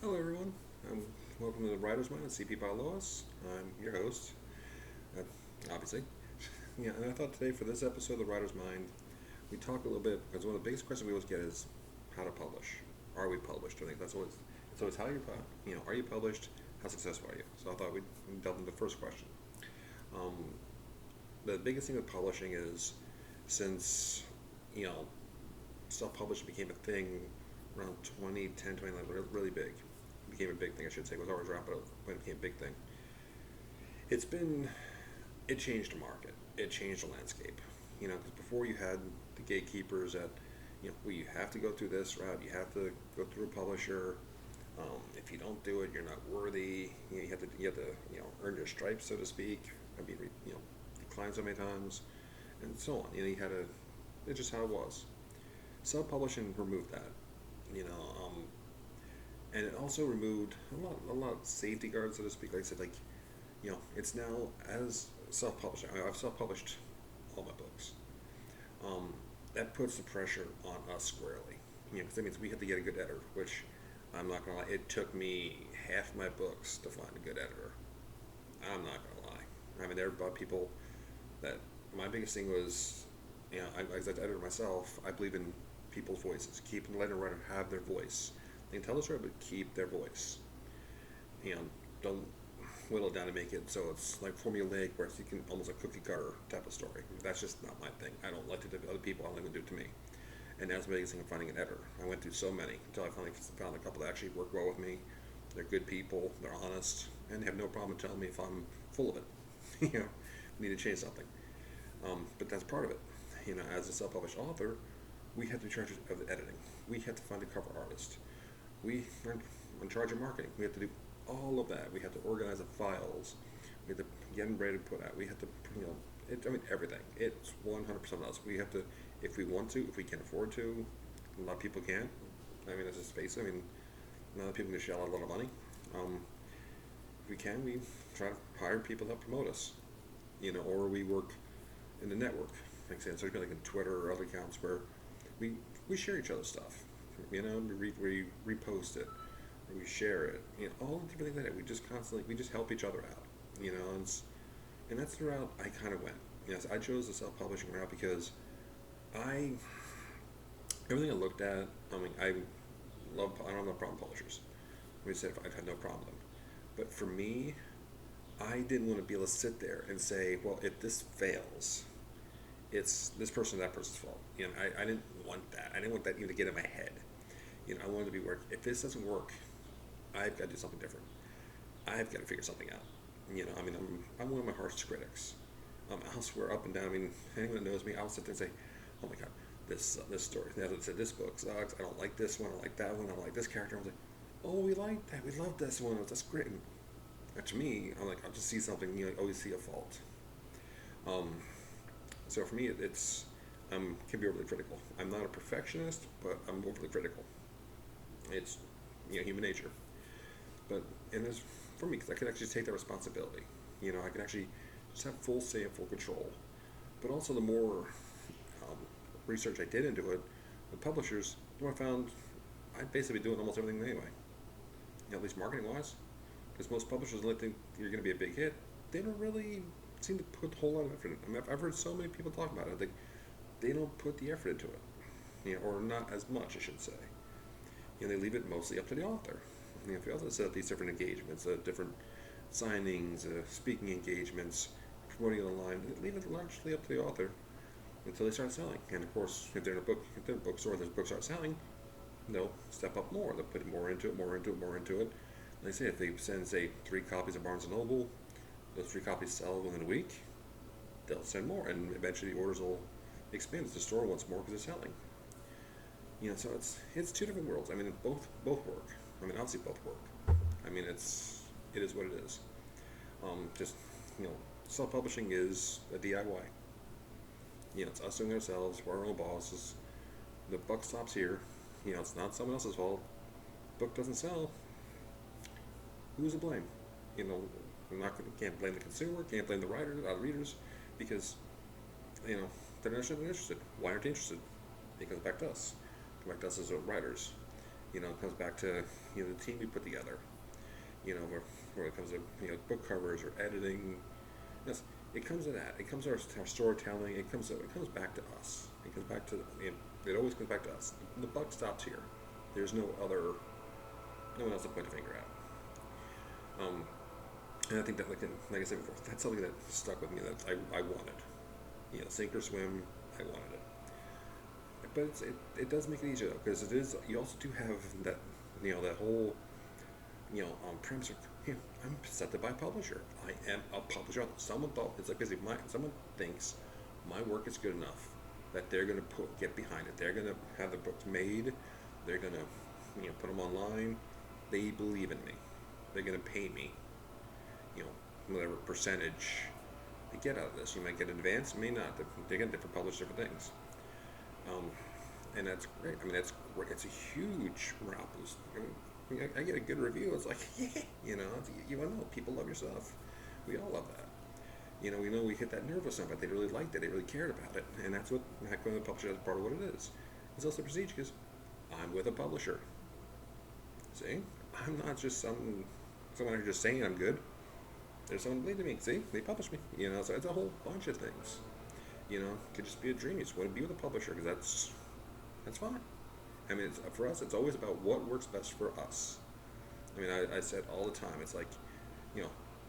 Hello, everyone. Welcome to the Writer's Mind at CP Lois. I'm your host, uh, obviously. Yeah, and I thought today for this episode of the Writer's Mind, we talk a little bit because one of the biggest questions we always get is how to publish. Are we published? I think that's always it's always how are you published? How successful are you? So I thought we'd delve into the first question. Um, the biggest thing with publishing is since you know self-publishing became a thing around 2010, 2011, really big. It became a big thing, I should say. It was always around, but when it became a big thing, it's been, it changed the market. It changed the landscape. Because before you had the gatekeepers that, well, you have to go through this route, you have to go through a publisher. If you don't do it, you're not worthy. You have to earn your stripes, so to speak. Declined so many times, and so on. It's just how it was. Self-publishing removed that, you know, um, and it also removed a lot of safety guards, so to speak. Like I said, it's now as self-publishing. I've self-published all my books. Um, that puts the pressure on us squarely, because that means we have to get a good editor. Which I'm not gonna lie, it took me half my books to find a good editor. I'm not gonna lie. I mean, there are people that my biggest thing was, as an editor myself, I believe in people's voices. Letting a writer have their voice. They can tell the story, but keep their voice. You know, don't whittle it down to make it so it's like formulaic, where you can almost a cookie cutter type of story. That's just not my thing. I don't like to do it to other people. I don't like to do it to me. And that's the biggest thing of finding an editor. I went through so many until I finally found a couple that actually work well with me. They're good people. They're honest, and they have no problem telling me if I'm full of it. you know, need to change something. But that's part of it. As a self-published author, we have to be in charge of the editing. We have to find a cover artist. We are in charge of marketing. We have to do all of that. We have to organize the files. We have to get them ready to put out. We have to, everything. It's 100% us. We have to, if we want to, if we can afford to. A lot of people can't. Let's just face it. A lot of people can shell out a lot of money. If we can, we try to hire people to help promote us. Or we work in the network. Like I said, so like in Twitter or other accounts where we share each other's stuff. We repost it, we share it. All the different things like that. We just help each other out. And that's the route I kind of went. Yes, I chose the self-publishing route because I everything I looked at. I don't have problem publishers. We said I've had no problem with them, but for me, I didn't want to be able to sit there and say, well, if this fails, it's this person or that person's fault. I didn't want that. I didn't want that even to get in my head. I wanted to be work. If this doesn't work, I've got to do something different. I've got to figure something out. I'm one of my harshest critics. I'll swear up and down. Anyone that knows me, I'll sit there and say, oh my God, this story. As I said, this book sucks. I don't like this one. I don't like that one. I don't like this character. I was like, oh, we like that. We love this one. That's great. And to me, I'll just see something. I always see a fault. Um, so for me, it's can be overly critical. I'm not a perfectionist, but I'm overly critical. It's human nature. But and there's for me because I can actually take that responsibility. I can actually just have full say and full control. But also the more research I did into it, the publishers, I found I'd basically be doing almost everything anyway. At least marketing wise, because most publishers think you're going to be a big hit. They don't really seem to put a whole lot of effort in it. I've heard so many people talk about it. They don't put the effort into it, or not as much, I should say. They leave it mostly up to the author. If the author set up these different engagements, different signings, speaking engagements, promoting online, they leave it largely up to the author until they start selling. And of course, if they're in a bookstore, their books start selling, they'll step up more. They'll put more into it, more into it, more into it. Like I say, if they send, say, 3 copies of Barnes & Noble, those 3 copies sell within a week, they'll send more, and eventually the orders will expand as the store wants more because they're selling. So it's two different worlds. Both work. Obviously both work. It is what it is. Just self-publishing is a DIY. It's us doing it ourselves. We're our own bosses. The buck stops here. It's not someone else's fault. Book doesn't sell. Who's to blame? Can't blame the consumer. Can't blame the writers, readers, because they're not interested. Why aren't they interested? It goes back to us. Back to us as writers. It comes back to the team we put together. Where it comes to book covers or editing. Yes, it comes to that. It comes to our storytelling. It comes back to us. It comes back to it always comes back to us. The buck stops here. There's no one else to point a finger at. And I think that like I said before, that's something that stuck with me that I wanted. Sink or swim, I wanted it. But it does make it easier though, because it is. You also do have that that whole premise of, I'm accepted by a publisher. I am a publisher. Someone thought it's like basically someone thinks my work is good enough that they're gonna get behind it. They're gonna have the books made. They're gonna put them online. They believe in me. They're gonna pay me. Whatever percentage they get out of this. You might get advance, may not. They get different publishers, different things. And that's great. I mean, that's great. It's a huge morale boost. I get a good review. It's like, yeah, you want to know people love your stuff. We all love that. We know we hit that nerve with somebody. They really liked it. They really cared about it, and that's what when the publisher is part of what it is. It's also prestige because I'm with a publisher. See, I'm not just someone who's just saying I'm good. There's someone believing me. See, they published me. So it's a whole bunch of things. It could just be a dream. You just want to be with a publisher because that's fine. I mean, for us, it's always about what works best for us. I mean, I said all the time, it's like,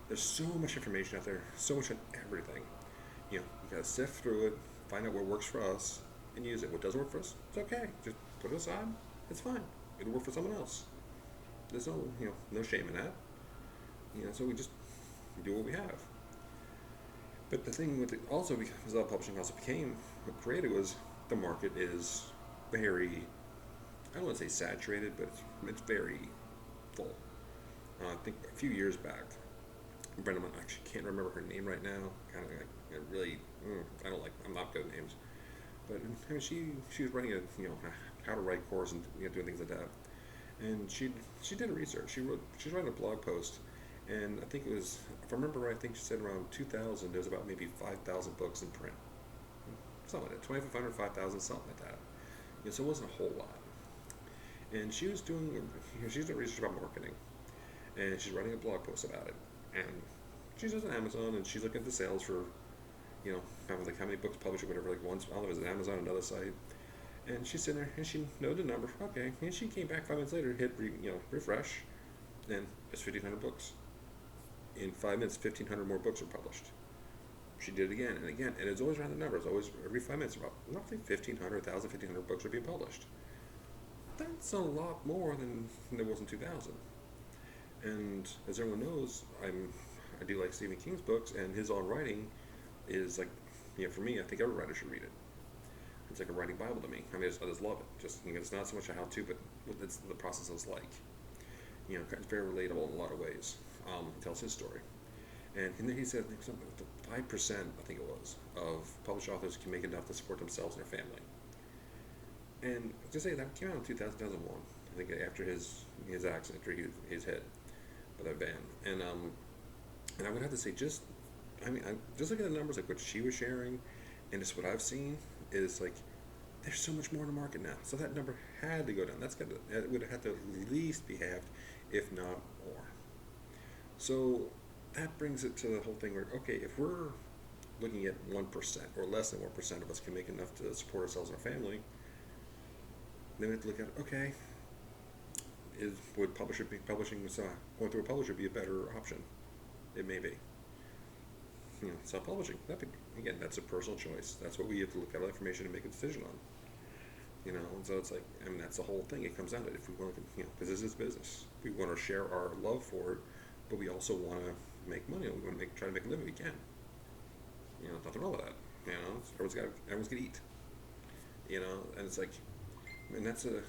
there's so much information out there, so much on everything. You gotta sift through it, find out what works for us, and use it. What doesn't work for us, it's okay. Just put it aside. It's fine. It'll work for someone else. There's no shame in that. So we just do what we have. But the thing with it also, because the publishing also became what created was the market is very, I don't want to say saturated, but it's very full. I think a few years back, a friend of mine, I actually can't remember her name right now. Kind of like really, I'm not good at names. But I mean, she was running a how to write course and doing things like that. And she did a research. She was writing a blog post, and I think it was, if I remember right, I think she said around 2000 there was about maybe 5,000 books in print. Something like that, 2,500, 5,000, something like that. So it wasn't a whole lot. And she was doing research about marketing, and she's writing a blog post about it. And she's just on Amazon, and she's looking at the sales for, kind of like how many books published or whatever. Like once, I don't know, it was Amazon, another site. And she's sitting there, and she noted the number. Okay, and she came back 5 minutes later, hit refresh, and it's 1,500 books. In 5 minutes, 1,500 more books were published. She did it again and again, and it's always around the numbers. Always every 5 minutes, about roughly 1,500, 1,500 books are being published. That's a lot more than there was in 2000. And as everyone knows, I do like Stephen King's books, and his own writing is like, for me, I think every writer should read it. It's like a writing Bible to me. I mean, I just love it. Just it's not so much a how-to, but what the process is like. It's very relatable in a lot of ways. It tells his story, and then he said 5%, I think it was, of published authors can make enough to support themselves and their family. And to say that came out in 2001, I think after his accident, after his hit by that van, and I would have to say just looking at the numbers, like what she was sharing, and just what I've seen is like there's so much more in the market now. So that number had to go down. It would have had to at least be halved, if not more. So that brings it to the whole thing where, okay, if we're looking at 1% or less than 1% of us can make enough to support ourselves and our family, then we have to look at, okay, would going through a publisher be a better option? It may be. Self-publishing. Again, that's a personal choice. That's what we have to look at our information and make a decision on. And so it's like, I mean, that's the whole thing. It comes down to it. If we want to, because this is business. We want to share our love for it, but we also want to make money. We want to try to make a living. We can. Nothing wrong with that. Everyone's gonna eat. And it's like, and that's the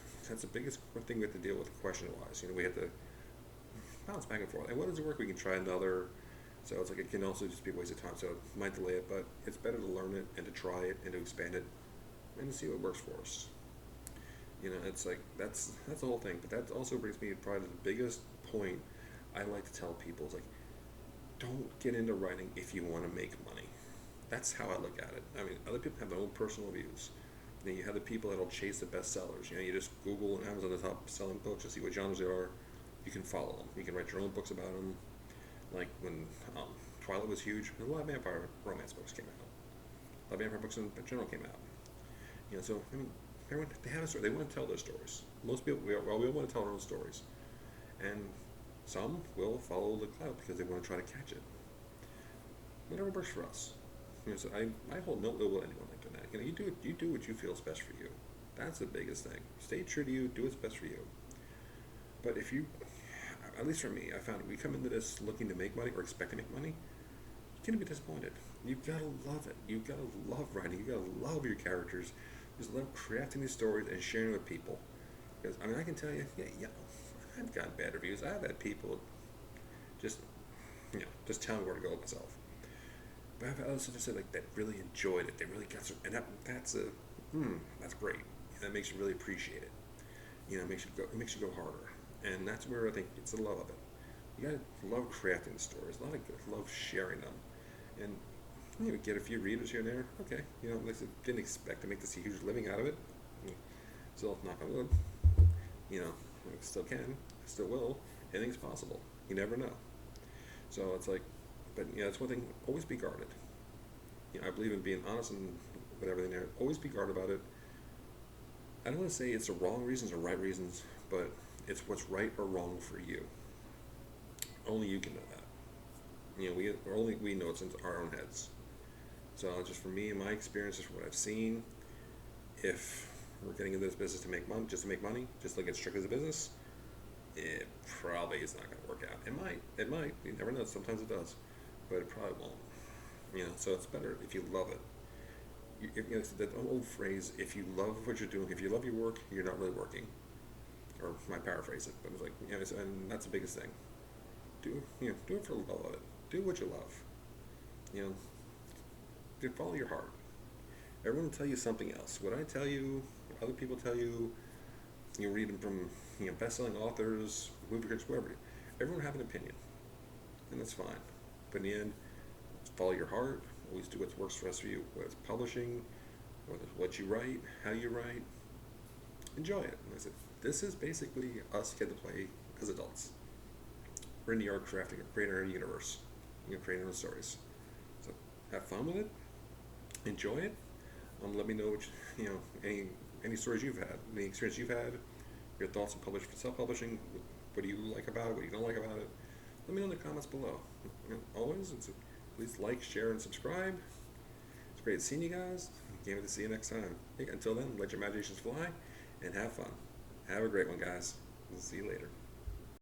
biggest thing we have to deal with question-wise. We have to bounce back and forth. And what doesn't work, we can try another. So it's like it can also just be a waste of time. So it might delay it, but it's better to learn it and to try it and to expand it and to see what works for us. It's like that's the whole thing. But that also brings me probably to the biggest point I like to tell people is like, don't get into writing if you want to make money. That's how I look at it. I mean, other people have their own personal views, Then you have the people that'll chase the bestsellers. You just Google Amazon the top selling books to see what genres they are. You can follow them. You can write your own books about them. Like when Twilight was huge, a lot of vampire romance books came out. A lot of vampire books in general came out. So everyone they have a story. They want to tell their stories. Most people, we all want to tell our own stories, and some will follow the cloud because they want to try to catch it. Whatever works for us. So I hold no ill will anyone like that. You do what you feel is best for you. That's the biggest thing. Stay true to you. Do what's best for you. But if you, at least for me, I found we come into this looking to make money or expect to make money, you're gonna be disappointed. You've got to love it. You've got to love writing. You've got to love your characters. Just love crafting these stories and sharing with people. Because I can tell you, I've gotten bad reviews. I've had people just tell me where to go with myself. But I've had others that said that really enjoyed it. They really got some, and that's great. And that makes you really appreciate it. It makes you go harder, and that's where I think it's the love of it. You gotta love crafting the stories. Love sharing them, and get a few readers here and there. Okay, like I didn't expect to make this a huge living out of it. Still, knock on wood. I still can, still will. Anything's possible. You never know. So it's like, but that's one thing. Always be guarded. I believe in being honest and with everything there. Always be guarded about it. I don't want to say it's the wrong reasons or right reasons, but it's what's right or wrong for you. Only you can know that. Only we know it's in our own heads. So just for me and my experiences, from what I've seen, if we're getting into this business to make money, just look at it strictly as a business, it probably is not going to work out. It might. You never know. Sometimes it does, but it probably won't. So it's better if you love it. It's that old phrase: if you love what you're doing, if you love your work, you're not really working. Or I paraphrase it, but it's like, and that's the biggest thing. Do it for the love of it. Do what you love. Follow your heart. Everyone will tell you something else. What I tell you, other people tell you. You read them from best-selling authors, movie critics, whoever. Everyone will have an opinion, and that's fine. But in the end, follow your heart. Always do what works for us for you. Whether it's publishing, whether it's what you write, how you write, enjoy it. And I said, this is basically us getting to play as adults. We're in the art crafting, creating our universe, creating our stories. So have fun with it. Enjoy it. Let me know any stories you've had, any experience you've had, your thoughts on self-publishing. What do you like about it? What you don't like about it? Let me know in the comments below. Always, please like, share, and subscribe. It's great seeing you guys. Can't wait to see you next time. Until then, let your imaginations fly and have fun. Have a great one, guys. We'll see you later.